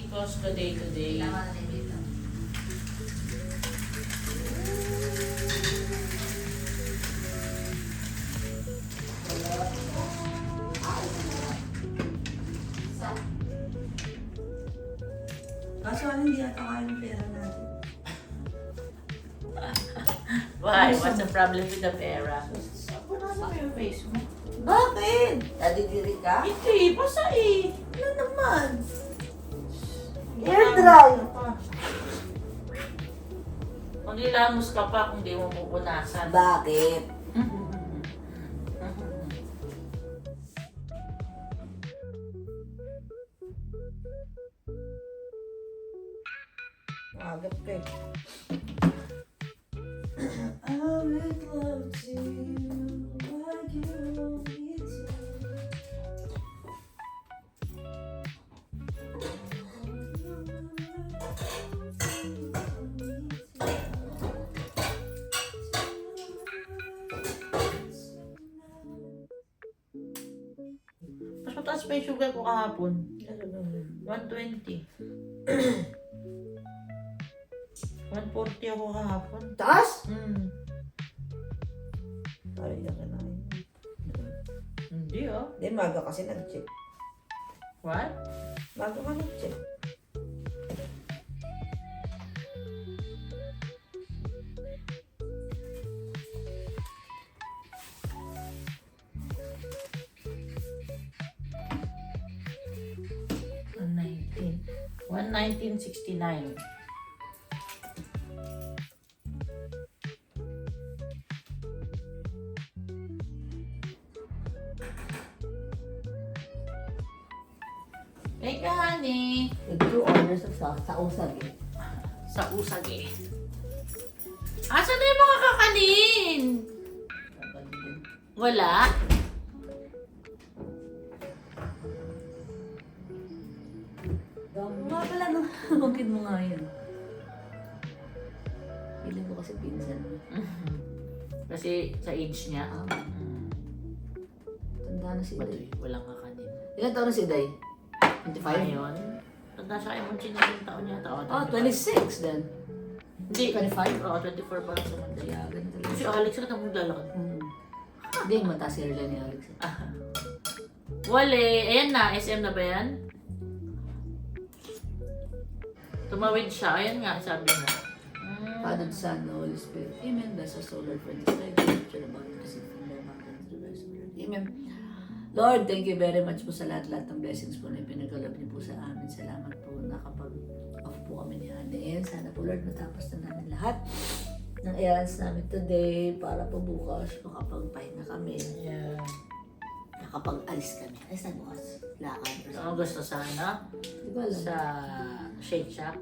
Costco day to day. Kailangan natin dito. Kaso ano, hindi ata kaya ng pera natin. Why? What's the problem with the pera? Punasan mo yung face mo. Bakit? Nadidiri ka? Hindi, basta eh. Ano naman? Hair dry. Kung nilamos ka pa kung di mo pupunasan. Bakit? Agap ka eh. I would love to like you want me to. Mas mataas pa yung sugar ko kahapon. 120. 140 ako kahapon. Taas? Ay, yan ka na. Hindi oh. Hindi, maga kasi nag-check. What? Maga ka nag-check. One 1969. Hey, honey. Nag-2 orders sa usag eh. Sa usag eh. Asan na yung mga kakanin? Wala? Nga pala nung lumagin mo nga yun. Piling ko kasi pinsan mo. Kasi sa age niya. Tanda na si Day. Walang kakanin. Ilan taon na si Day? 25? Ngayon, tanda siya kay Munchie na yung taon niya. Oh, 26 then. Hindi. 25? Oo, 24 pa lang sa Monday. Kaya ganun talaga. Si Alex na nang maglalakad. Hindi, mataas si Erlen ni Alex. Wale. Ayan na. SM na ba yan? Tumawid siya. Ayan nga, sabi niya. Father, Son, Holy Spirit. Amen. Bless us, O Lord, for this time. Picture about to receive from the mountains to the rest of the earth. Amen. Lord, thank you very much po sa lahat-lahat ng blessings po na ipinagkaloob niyo po sa amin. Salamat po nakapag-off po kami ni Ane. Sana po, Lord, matapos na namin lahat ng errands namin today para po bukas makapagpahinga kami. Yeah. Nakapag-alis kami. Alis na bukas. Lakad. Ano gusto sana? Di ko alam. Sa Shake Shack?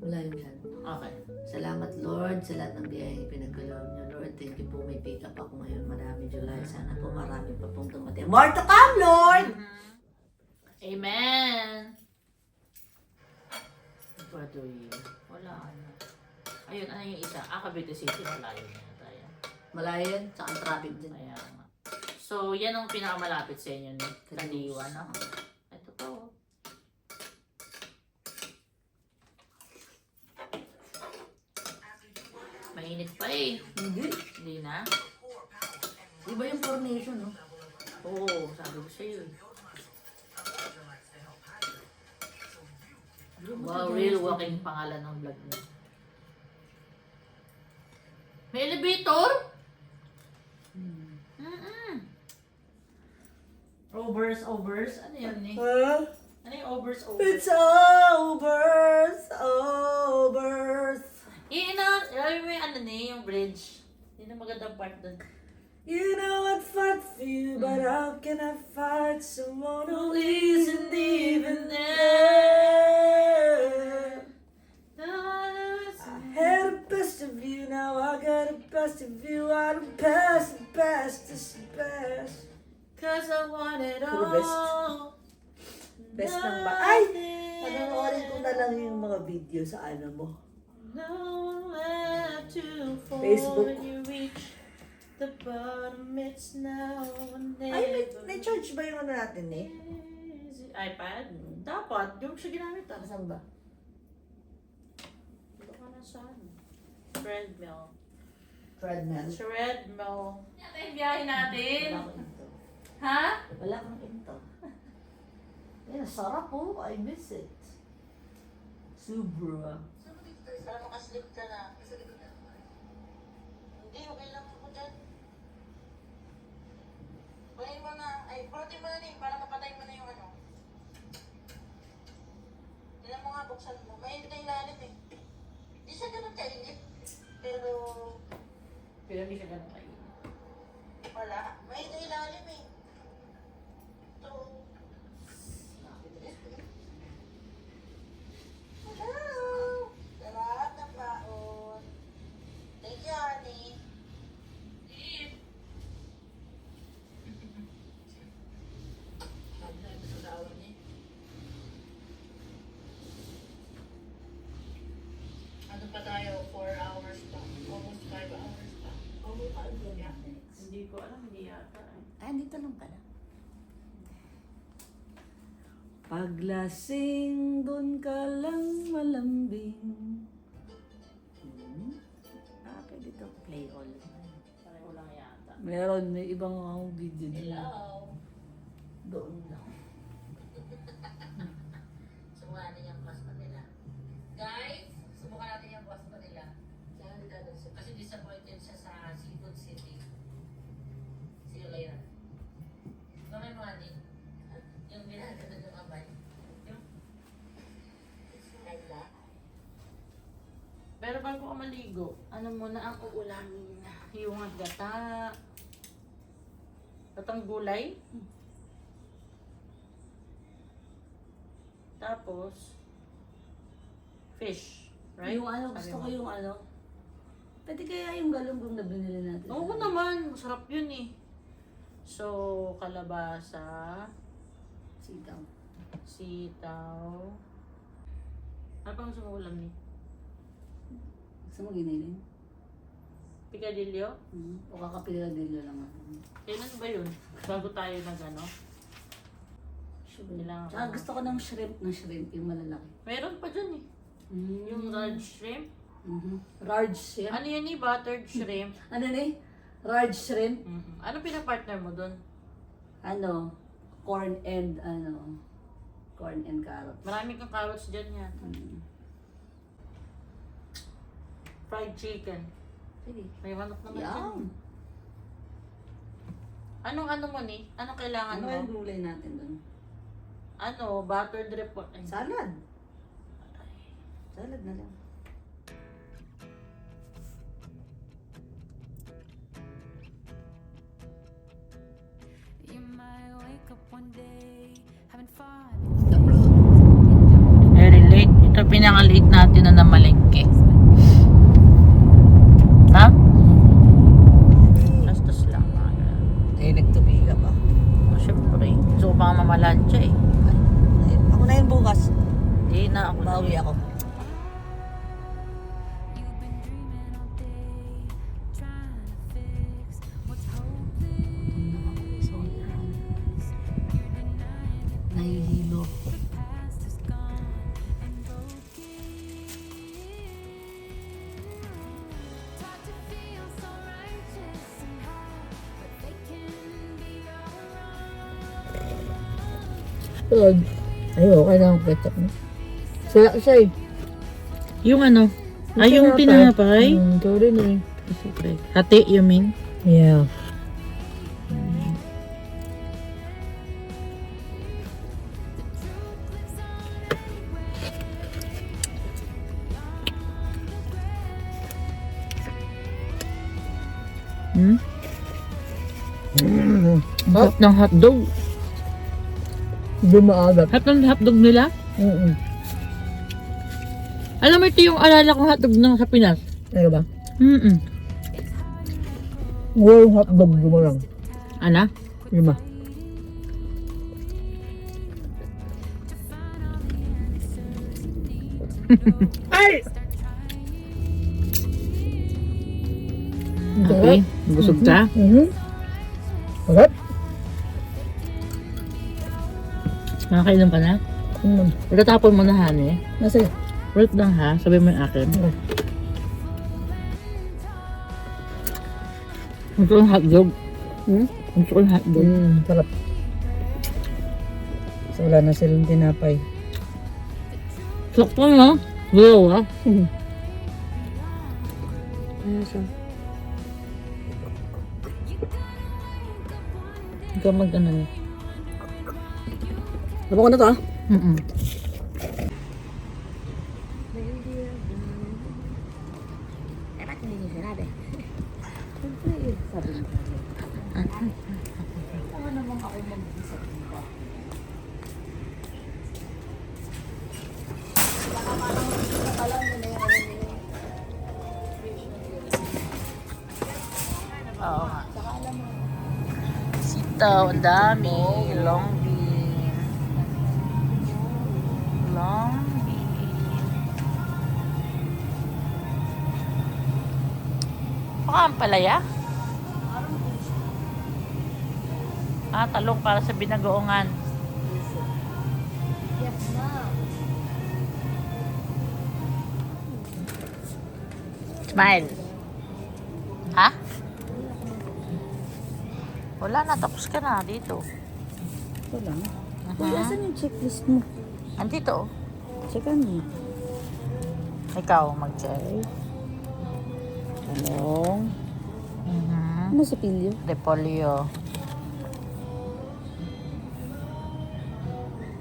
Wala yun dyan. Okay. Salamat Lord sa lahat ng biyayang ipinagkaloob niyo Lord. Thank you po, may pick up ako ngayon. Marami July. Sana po marami pa pong dumating. More to come Lord! Amen! What do you? Wala na. Ayun, ano yung isa? Cavite City. Malayo na yata yan. Malayo yan. Tsaka ang traffic din. Kaya nga. So, yan ang pinakamalapit sa inyo ni Kaliwa, no? Ito po. Mainit pa eh. Hindi. Hindi na? Iba yung coronation, no? Oo, sabi ko sa'yo. Wow, real walking pangalan ng vlog niya. May elevator? Overs. Ano yan eh? Huh? Ano yung overs? It's overs. Overs. Alam mo yung ano ni, yung bridge. Yun ang magandang part dun. You know I'd fight for you, but how can I fight someone who isn't even there? I had a best of you, now I got a best of you. I don't pass the best, it's the best. Cause I want it Puro best. all. Best ng ba? Ay! Panonoorin ko na lang yung mga video sa ano mo. No one left to fall Facebook. when you reach the bottom. It's now or never. Ay, may charge ba yung ano natin eh? iPad? Dapat, yung siya ginamit ah. Saan ba? Ito ka na sa ano? Treadmill. Treadmill. Treadmill. Ito yung biyahe natin. Wala akong into. Ha? Wala akong into. Yan, sarap po. I miss it. Subra. Para makaslip ka na. Hindi, okay lang ako dyan. Kunin mo na, ay, pulutin mo na para mapatay mo na yung ano. Tignan mo nga, buksan mo. Mainit na ilalim eh. Di siya ganun kainit. Pero, Pero hindi siya ganun kayo. wala. Mainit na ilalim eh. So, hello! Sarap ng baon. Thank you, honey. Eat. Ano pa tayo? 4 hours pa. Almost 5 hours pa. Hindi ko alam, hindi yata. Ah, dito lang pala. Paglasing, dun ka lang malambing. Pwede to play all. Pareho lang yata. Meron, may ibang akong video din. Hello. Doon lang. Subukan natin yung pasta nila. Guys, subukan natin yung pasta nila. Kasi disappointed siya sa Seafood City. See you later. Mamay mo, honey. Yung ginagawa yung kamay. Yung... Like that. Pero bago ka maligo, ano muna ang uulamin? Yung gata. Gatang gulay. Tapos, fish. Right? Yung ano, Sabi gusto mo. ko yung ano. Pwede kaya yung galunggong na binili natin. Oo naman, masarap yun eh. So, kalabasa, Sitaw. sitaw. Ano pang gusto mo ulam ni? Gusto mo giniling? Picadillo? O kakapiladilyo lang ako. Kailan ba yun? Bago tayo nag-ano? Kailangan Tsaka ko. gusto ko ng shrimp yung malalaki. Meron pa dyan eh. Yung large shrimp. Large shrimp. Ano yun eh? Buttered shrimp. Ano na eh? Large shrimp. Ano pinapartner mo dun? Ano? Corn and carrots. Marami kang carrots dyan yan. Fried chicken. Sige. May manok naman dyan. Yum! Anong ano mo ni? Anong kailangan Ano mo? yung gulay natin doon? Ano? Buttered report. Salad. Salad na lang. You might wake up one day having fun. Very late. Ito pinaka-late natin na namalengke. Ha? Gastos lang. Eh, nagtubiga pa. Siyempre. Gusto ko pa nga mamalansya eh. Ako na yun bukas. Hindi na ako. Bawi ako. You've been dreaming all day, trying to fix what's hopeless. You're denying that Nahihilo. the past is gone and broken. Taught to feel so righteous and high, but they can be all wrong. Ay, okay lang ang ketchup mo. Say, Yung ano? Ay, yung tinapay? Sorry na eh. Okay. Hati, you mean? Yeah. Hot ng hotdog. Hindi maagat. Hot ng hotdog nila? Alam mo, ito yung alala kong hotdog ng sa Pinas. Ano ba? Mm-mm. Yung hotdog mo lang. Ana? Lima. Ay! Okay. Busog ka? Sarap. Nakakainom ka na? Itatapon mo na, honey. Nasa? Wait lang ha, sabi mo yung akin. Gusto ko yung hotdog. Gusto ko yung hotdog. Sarap. So, wala na silang tinapay. Sakto no? Wow ah. Ano siya? Ikaw mag-ano niya. Napako na to ah? Dapat hindi niyo sinabi. Sabi mo. Oo nga. Sitaw, ang dami. Long bean. Long bean. Baka ang palaya? Ah, talong para sa binagoongan. Smile. Ha? Wala na, tapos ka na dito. Ito lang. Uy, Asan yung checklist mo? Andito. Checkan mo. Ikaw mag-check. Talong. Mhm. Ano sa pilyo? Repolyo.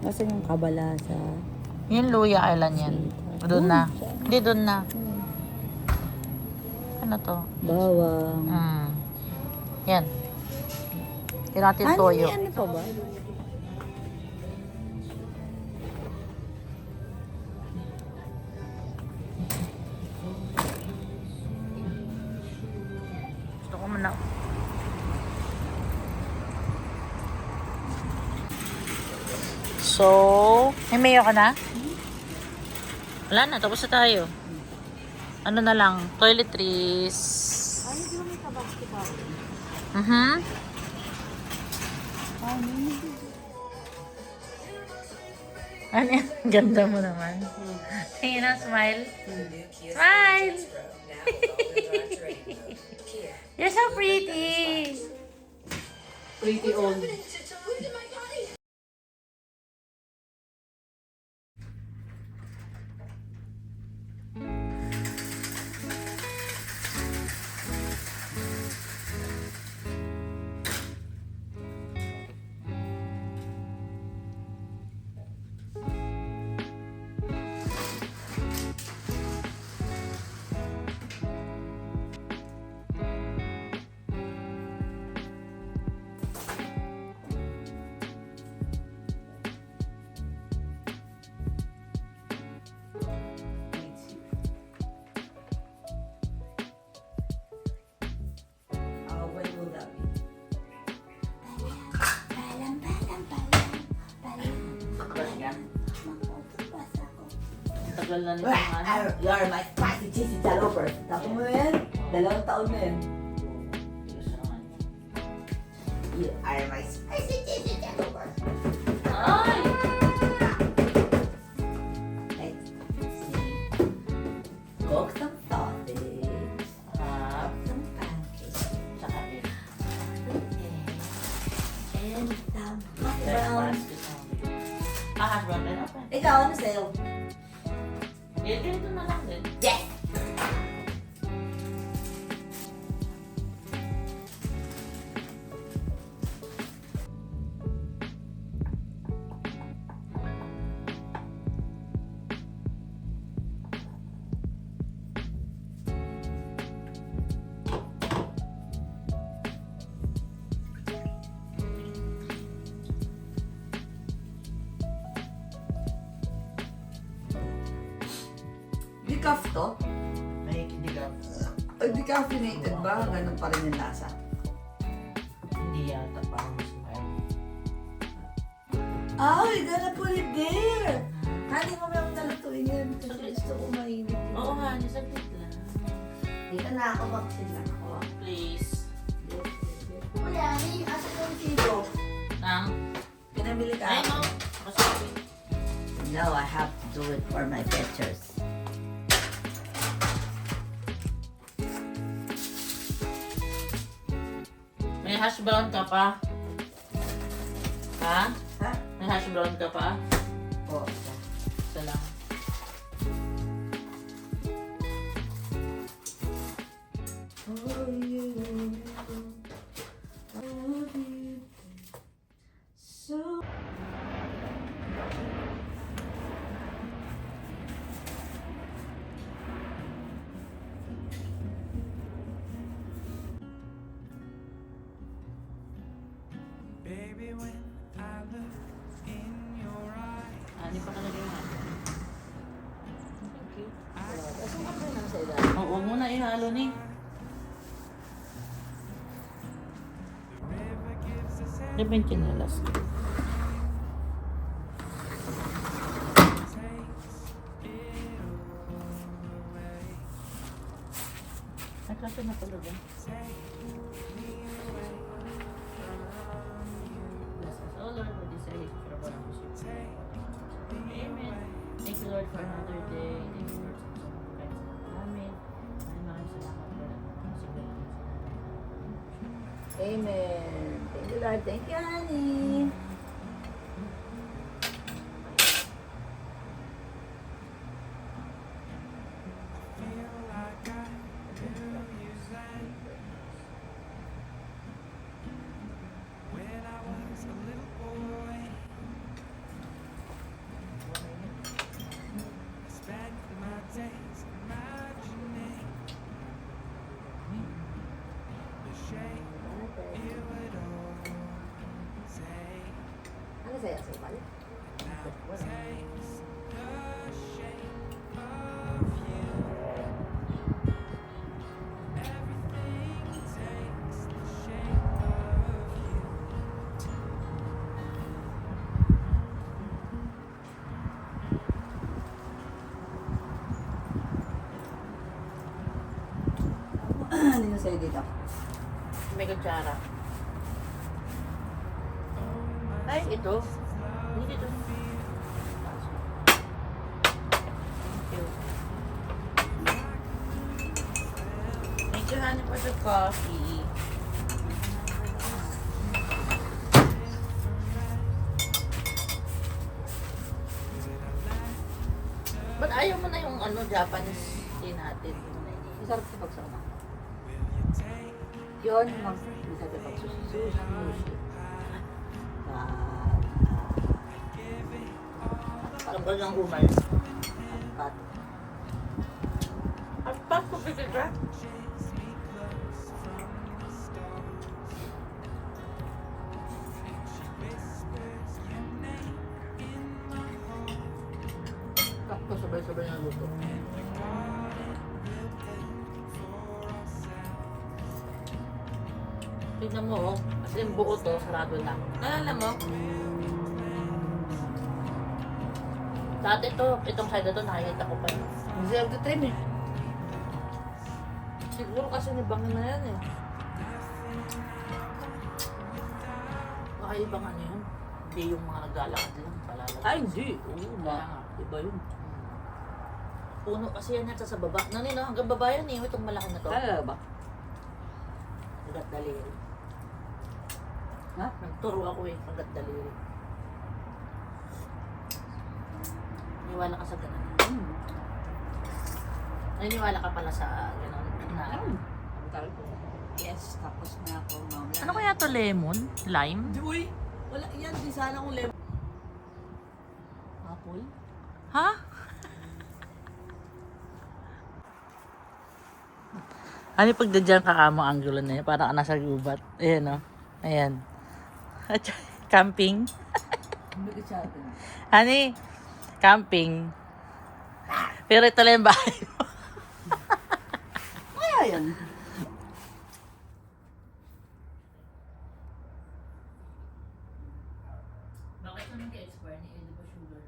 Asan yung kabalasa? Yung luya, kailan yan? Doon na. Hindi, doon na. Ano to? Bawang. Yan. Yan natin toyo. Ano pa ba? Gusto ko muna. So, may mayo ka na? Wala na, tapos na tayo. Ano na lang, toiletries. Ay, hindi mo may kabaski pa. Ano yan? Ganda mo naman. Tingin na, smile. Smile! You're so pretty! Pretty old. When will that be? Tagal na nito ano. You are my spicy cheesy jaloper. Tapos mo na yan? 2 taon na yan. You are my spicy cheesy jaloper. Ay! Let's see. Cook some sausage. Ah, Some pancakes. tsaka din. Some eggs. And some hot Brown. browns. Ah, brown din ako. Ikaw, ano sa'yo? Ganito na lang din. Yes! Decaf to? May kidigaw. Decaffeinated ba? Ganun pa rin yung lasa. Hindi yata parang smile. Ay, gonna put it there! Hindi mo may nalutuin yan. Kasi gusto ko mainit. Oo nga, saglit lang. Dito na ako, vaccine lang ako. Please. Wala, asa yung kilo? Nang? Pinamili ka? Ay, no. Kasabi. Now I have to do it for my pictures. May hash brown ka pa? Ha? Ha? May hash brown ka pa? Oh. Isa lang. So Baby, when I look in your eyes, Hindi pa ka naging thank you. Kasi nga pa lang sa ilalim. Oo, huwag mo na ihalo ni. the river gives us Di ba yung chinelas ko? takes it all away. Ay, kasi na pala dyan. Take me away from you. Bless us, O Lord, for this day. Take me Amen. away. Thank you, Lord, for another day. Thank you, Lord, sa mga pagkain sa amin. Maraming salamat, Lord, at mga siguro. Amen. Thank you, Lord. Thank you, honey. Feel like I knew you then. When I was a little boy, I spent my days imagining the shape you would all take. Ano sa'yo? Sa'yo pala? Now takes the shape of you. Everything takes the shape of you. Ano yung sa'yo dito? May kutsara. Ay, ito. Hindi dito. Thank you. Thank you, honey, for the coffee. Ba't ayaw mo na yung Japanese tea natin? Masarap sa pagsama. Yun, masarap sa pagsushi. Sushi. Ang bagang umay. Pat. Ang pasko bigil ka? Takto sabay-sabay na luto. Tignan mo, kasi yung buo to, sarado lang. Naalala mo? Dati to, itong side na to, nakikita ko pa yun. Hindi ako trim eh. Siguro kasi nibangin na yan eh. Baka ibang ano yun. Hindi yung mga naglalakad lang, palalakad. Ay, hindi. Oo na. Iba yun. Puno kasi yan yata sa baba. Nanino, hanggang baba yan eh, itong malaki na to. Talaga ba? Hanggat daliri. Ha? Nagturo ako eh, hanggat daliri. Niwala ka sa ganun. Naniniwala ka pala sa gano'n na... Yes, tapos na ako mamaya. Ano kaya to, lemon? Lime? Uy! Wala yan. Di sana kung lemon. Apple? Ha? Ano pag dadyan ka among angulo na yun? Parang ka nasa gubat. Ayan o. Ayan. Camping. Hindi sa atin. Honey, camping. Pero ito lang yung bahay mo. Kaya yan. Bakit naman ka-expire ni Edo ba sugar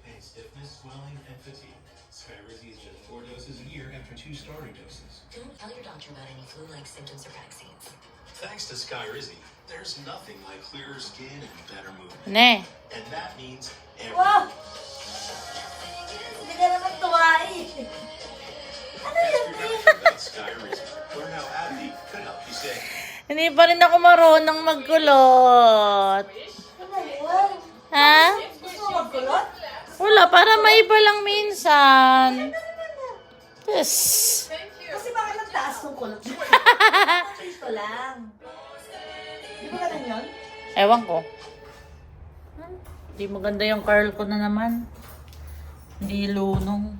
Pain, stiffness, swelling, and fatigue. Skyrizi is just 4 doses a year after 2 starting doses. Don't tell your doctor about any flu-like symptoms or vaccines. Thanks to Sky Rizzy, there's nothing like clearer skin and better movement. Ne. And that means Wow! everything. Hindi ka naman tuwa eh. Ano Ask yun your eh? doctor about Sky Rizzy. Learn how AbbVie could help you save. Hindi pa rin ako marunong magkulot. Ano yun? Ha? Gusto mo magkulot? Wala, para maiba lang minsan. Yes. Kasi bakit nagtaas ng kulot? Ito lang. Di ba ganun yun? Ewan ko. Hindi maganda yung curl ko na naman. Hindi lunong.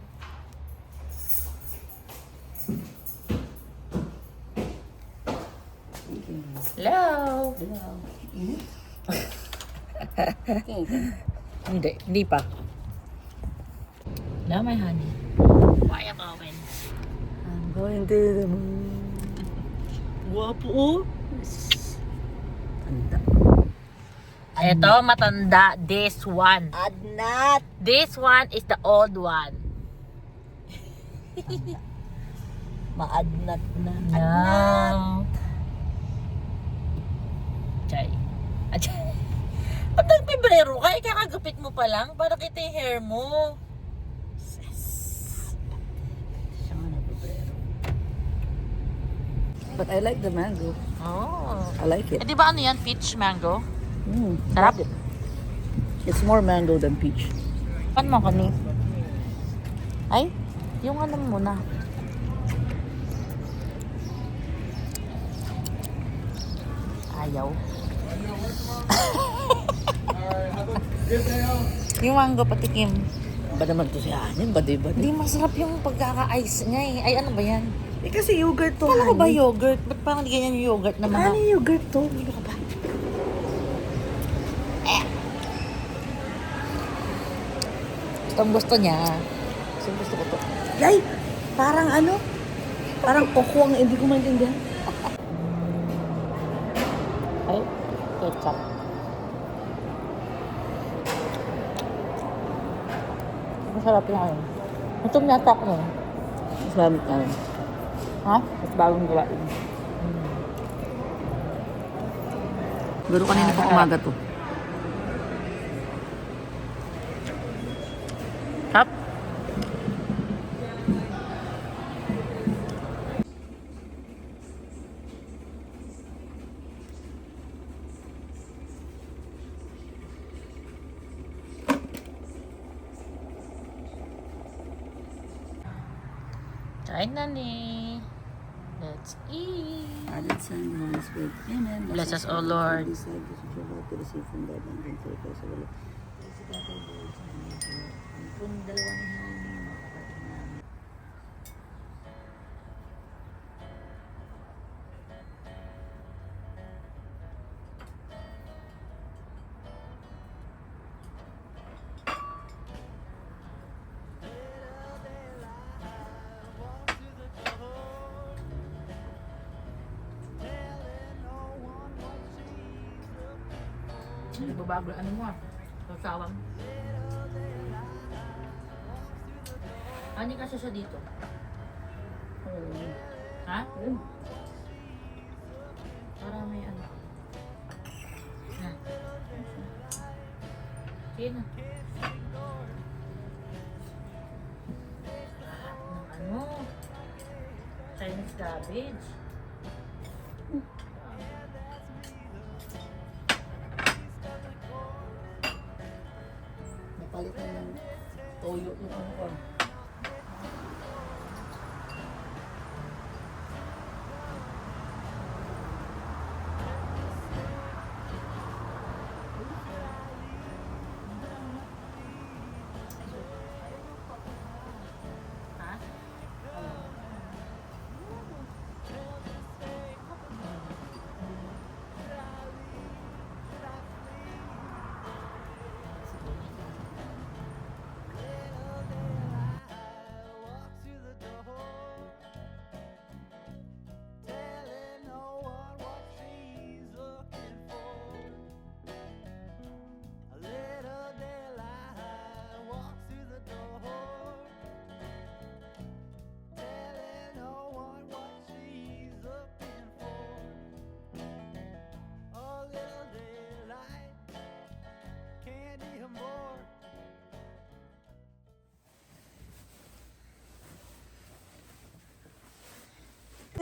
Hello? Hello. Hindi pa. Hello, my honey. Quiet, Owen. I'm going to the moon. Guwapo, oh. Tanda. Ito, matanda. This one. Adnat. This one is the old one. Maadnat na. No. Chay. Chay. Ba't nagpibrero ka? Kakagupit mo pa lang para kita yung hair mo. Siya nga nagbabrero. But I like the mango. Oh. I like Eh, it. di ba ano yan? Peach mango? Sarap. It's more mango than peach. Ano mo kani? Ay, yung ano muna. Ayaw. Yung mango patikim. Ba naman to si Hanin? Baday-baday. Hindi masarap yung pagkaka-ice niya eh. Ay, ano ba yan? Eh kasi yogurt to, Kala ko ba yogurt? Ba't parang hindi ganyan yung yogurt na mga... Honey, yogurt to. Hindi ka ba? Gustong gusto niya. Gusto ko to. Yay! Parang ano? Parang koko ang hindi ko maintindihan. Ay, ketchup. Masarap yung ano. Gutom yata ako nun. Mas Ha? mas bagong gawain. Pero kanina pa umaga to. Hap? Kain na ni. Let's eat. Added Son, Holy Spirit. Amen. Bless us, O Lord. Decide to secure what to receive from God and then for us. Kung dalawa ni Hanin, mga kapatid namin. Nagbabago, ano mo ah? Sasawang. Ani kasi siya dito? Ha? Para may ano. Na. Sige na. Ng ano? Chinese cabbage. Napalitan ng toyo yung ano ko. Ha?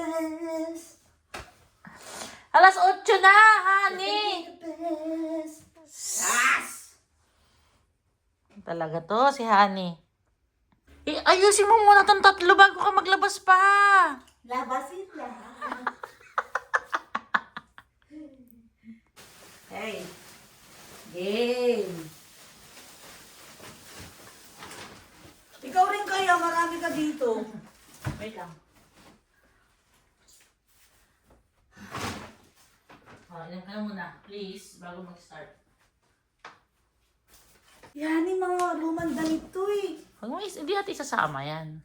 best. Alas 8 na, honey! The best. Yes! Talaga to, si honey. Ayusin mo muna itong tatlo bago ka maglabas pa. Labasin na. Hey. Game. Ikaw rin kaya, marami ka dito. Wait lang. Ilan ka na muna, please, bago mag-start. Yan yung mga lumang damit to eh. Huwag mo, hindi natin isasama yan.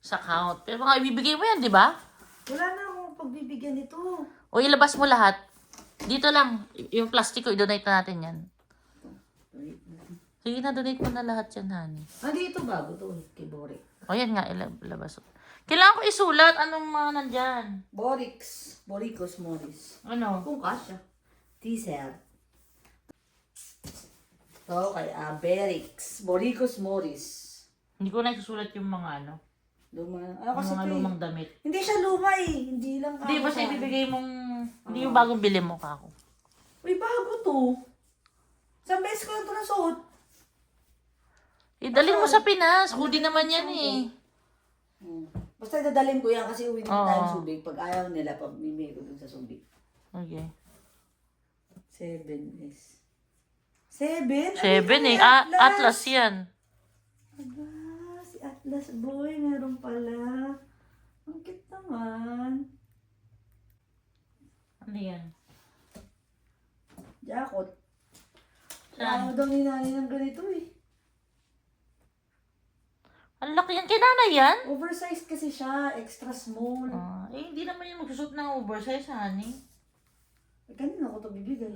Sa count. Pero mga ibibigay mo yan, di ba? Wala na akong pagbibigyan nito. O ilabas mo lahat. Dito lang. Yung plastic ko, i-donate na natin yan. Sige na, donate mo na lahat yan, honey. Dito bago to eh, kay Boric. O yan nga, ilabas. Kailangan ko isulat anong mga nandyan. Boricos Morris. Ano? Kung kasya. T-cell. To kay Berix. Boricos Morris. Hindi ko na isusulat yung mga ano. Luma. Yung Kasi mga to eh. lumang damit. Hindi siya luma eh. Hindi lang Hindi, basta ibibigay mong, hindi yung bagong bili mo ka ako. Uy, bago to. Isang beses ko lang ito nasuot. Idalhin mo sa Pinas. Hoodie naman yan eh. Basta dadalhin ko yan kasi uwi Oo. tayo Subic. Pag ayaw nila, pamimili ko dun sa Subic. Okay. 7 is... 7? 7 eh. Atlas yan. Aba, si Atlas boy, meron pala. Ang cute naman. Ano yan? Jakot. Saan? Ayaw daw ni nanay ng ganito eh. Ang laki yan. Kay nanay yan? Oversized kasi siya, extra small. Hindi naman yung magsusot ng oversize, honey. Kanina ko ito bibigay.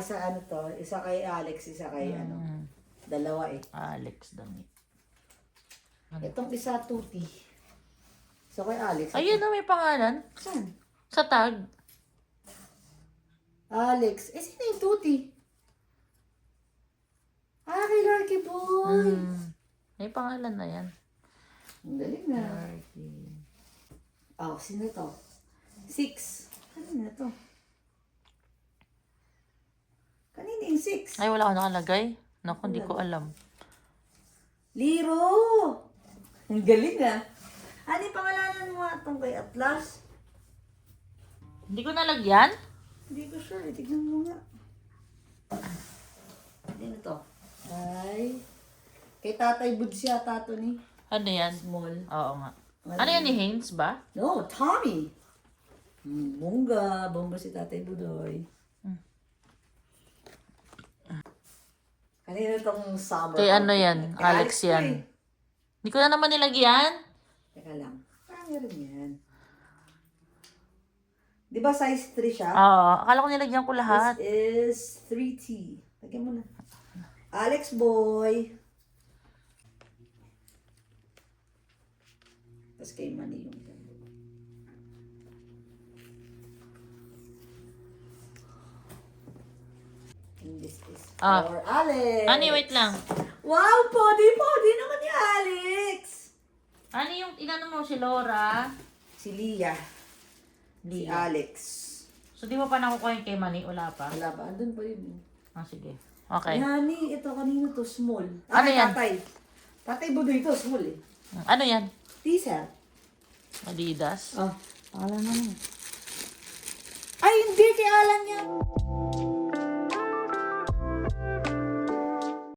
Isa ano to. Isa kay Alex, isa kay ano. Dalawa eh. Alex damit. Itong isa, Tuti. So kay Alex. Ayun na, may pangalan. Saan? Sa tag. Alex. Sino yung Tuti? Kay Larky Boy. May pangalan na yan. Ang galing na. Sino to? 6. Kanina to? Kanina yung 6. Ay, wala ko nakalagay. Naku, hindi ko alam. Liro! Ang galing ah. Ano yung pangalanan mo itong kay Atlas? Hindi ko nalagyan? Hindi ko sure. Tignan mo nga. Ano to? Ay. Kay Tatay Buds yata ito ni. Ano yan? Small. Oo nga. Ano yan ni Haynes ba? No, Tommy. Bongga. Bongga si Tatay Budoy. Kanina itong summer. Kay ano yan? Kay Alex ko yan. eh. Hindi ko na naman nilagyan. Teka lang. Parang rin yan. Di ba size 3 siya? Oo. Akala ko nilagyan ko lahat. This is 3T. Lagyan mo na. Alex Boy. Tapos kay Manny yung and this is for Alex. Ani, wait lang. Wow, podi naman ni Alex. Ano yung inano mo si Laura? Si Lia. Si Alex. So, di mo pa nakukuha yung kay Manny? Wala pa? Wala ba? Andun pa yun. Sige. Okay. Honey, ito kanino to, small. Ano yan? Tatay. Tatay Budoy ito, small eh. Ano yan? T-shirt. Adidas? Alam na mo. Ay, hindi. Kay Alan yan.